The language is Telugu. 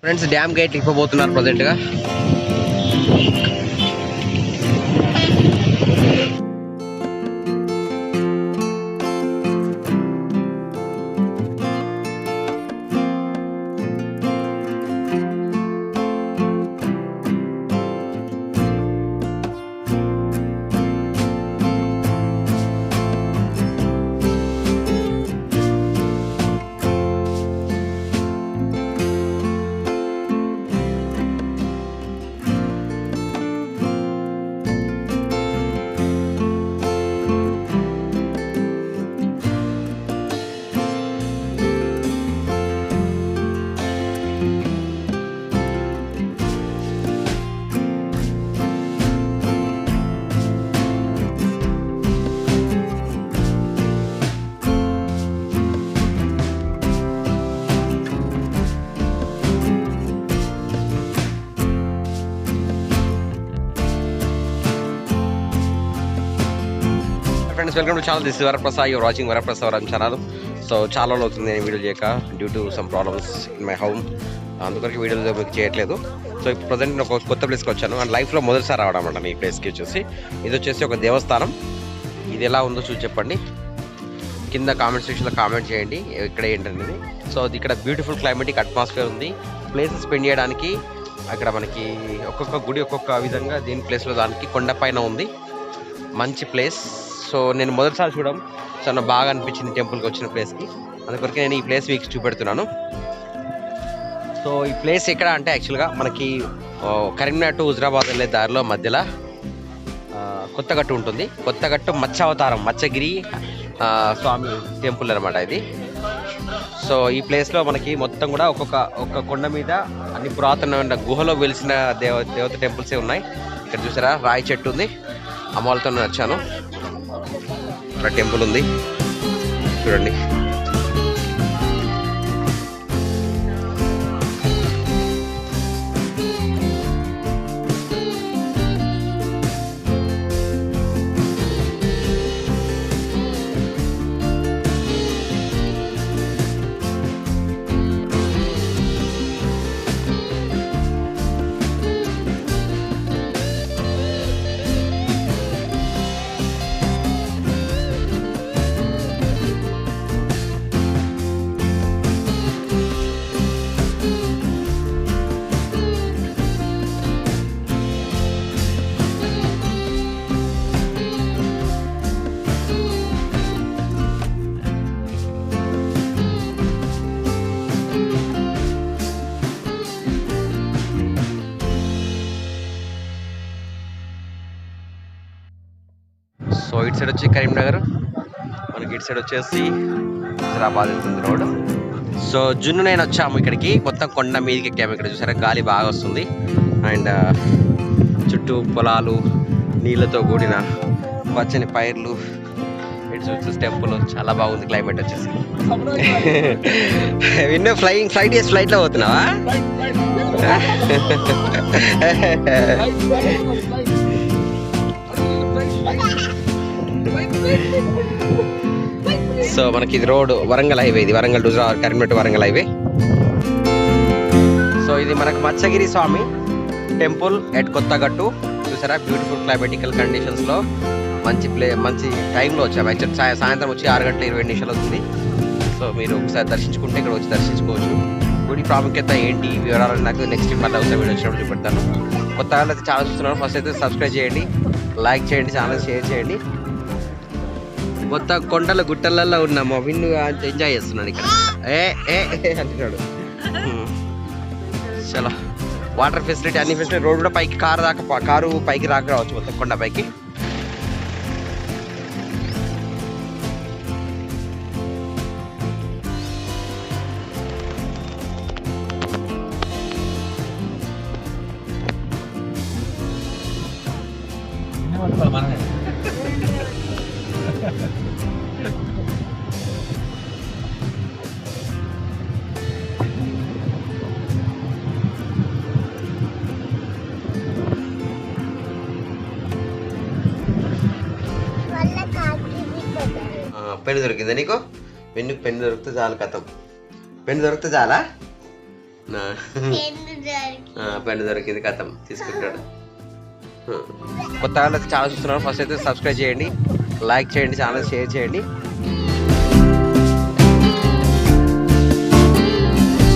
ఫ్రెండ్స్ డ్యామ్ గేట్ ఇవ్వబోతున్నారు ప్రజెంట్గా. Friends welcome to channel. This is Varaprasad. You're watching Varaprasad channel. So చాలా అవుతుంది నేను వీడియో చేయక due to some problems in my home. అందుకొరకు వీడియోలు మీకు చేయట్లేదు. సో ఇప్పుడు ప్రజెంట్ నేను ఒక కొత్త ప్లేస్కి వచ్చాను అండ్ లైఫ్లో మొదటిసారి రావడం అండి ఈ ప్లేస్కి వచ్చేసి. ఇది వచ్చేసి ఒక దేవస్థానం. ఇది ఎలా ఉందో చూసి చెప్పండి, కింద కామెంట్ సెక్షన్లో కామెంట్ చేయండి ఇక్కడ ఏంటనేది. సో అది ఇక్కడ బ్యూటిఫుల్ క్లైమేటిక్ అట్మాస్ఫియర్ ఉంది. ప్లేసెస్ స్పెండ్ చేయడానికి అక్కడ మనకి ఒక్కొక్క గుడి ఒక్కొక్క విధంగా దీని ప్లేస్లో దానికి కొండపైన ఉంది. మంచి ప్లేస్. సో నేను మొదటిసారి చూడడం చాలా బాగా అనిపించింది టెంపుల్కి వచ్చిన ప్లేస్కి. అందుకొరకు నేను ఈ ప్లేస్ మీకు చూపెడుతున్నాను. సో ఈ ప్లేస్ ఎక్కడ అంటే యాక్చువల్గా మనకి కరీంనగర్ టు హుజరాబాద్ వెళ్ళే దారిలో మధ్యలో కొత్తగట్టు ఉంటుంది. కొత్తగట్టు మత్స్యావతారం మత్స్యగిరి స్వామి టెంపుల్ అనమాట ఇది. సో ఈ ప్లేస్లో మనకి మొత్తం కూడా ఒక్క కొండ మీద అన్ని పురాతనమైన గుహలో వెలిసిన దేవత టెంపుల్సే ఉన్నాయి. ఇక్కడ చూసారా రాయి చెట్టు ఉంది. అమ్మవాళ్ళతో వచ్చాను. ఇక్కడ టెంపుల్ ఉంది చూడండి. సో ఇటు సైడ్ వచ్చి కరీంనగర్, మనకి ఇటు సైడ్ వచ్చేసి హైదరాబాద్ వెళ్తుంది రోడ్. సో జున్ను నేను వచ్చాము ఇక్కడికి, మొత్తం కొండ మీదకి ఎక్కాము. ఇక్కడ చూసారా గాలి బాగా వస్తుంది అండ్ చుట్టూ పొలాలు, నీళ్ళతో కూడిన పచ్చని పైర్లు, ఇటు చూస్తే టెంపుల్ చాలా బాగుంది. క్లైమేట్ వచ్చేసి విన్నో ఫ్లైట్లో పోతున్నావా? సో మనకి ఇది రోడ్ వరంగల్ హైవే, ఇది Warangal to Karimnagar Warangal highway. So ఇది మనకు మత్స్యగిరి స్వామి టెంపుల్ ఎట్ కొత్తగట్టు. చూసారా బ్యూటిఫుల్ క్లైమేటికల్ కండిషన్స్లో మంచి టైంలో వచ్చాము. యాక్చువల్ సాయంత్రం వచ్చి 6:20 అవుతుంది. సో మీరు ఒకసారి దర్శించుకుంటే ఇక్కడ వచ్చి దర్శించుకోవచ్చు. గుడి ప్రాముఖ్యత ఏంటి వివరాలు నాకు నెక్స్ట్ మళ్ళీ ఒకసారి వీడియో వచ్చినప్పుడు చూపెడతాను. కొత్త వాళ్ళు అయితే చాలా చూస్తున్నాను. ఫస్ట్ అయితే సబ్స్క్రైబ్ చేయండి, లైక్ చేయండి, ఛానల్ షేర్ చేయండి. మొత్తం కొండల గుట్టలలో ఉన్నాము. విన్ను ఎంజాయ్ చేస్తున్నాడు ఇక్కడ. అంటున్నాడు. చలో వాటర్ ఫెసిలిటీ అన్ని ఫెసిలిటీ, రోడ్ కూడా పైకి కారు పైకి రావచ్చు మొత్తం కొండ పైకి. పెన్ను దొరికిందా నీకు? పెన్ను దొరికితే చాలు కథం. పెన్ను దొరికితే చాలా పెన్ను దొరికింది కథం తీసుకుంటాడు. కొత్త వాళ్ళు చాలా చూస్తున్నారు. ఫస్ట్ అయితే సబ్స్క్రైబ్ చేయండి, లైక్ చేయండి, ఛానల్ షేర్ చేయండి.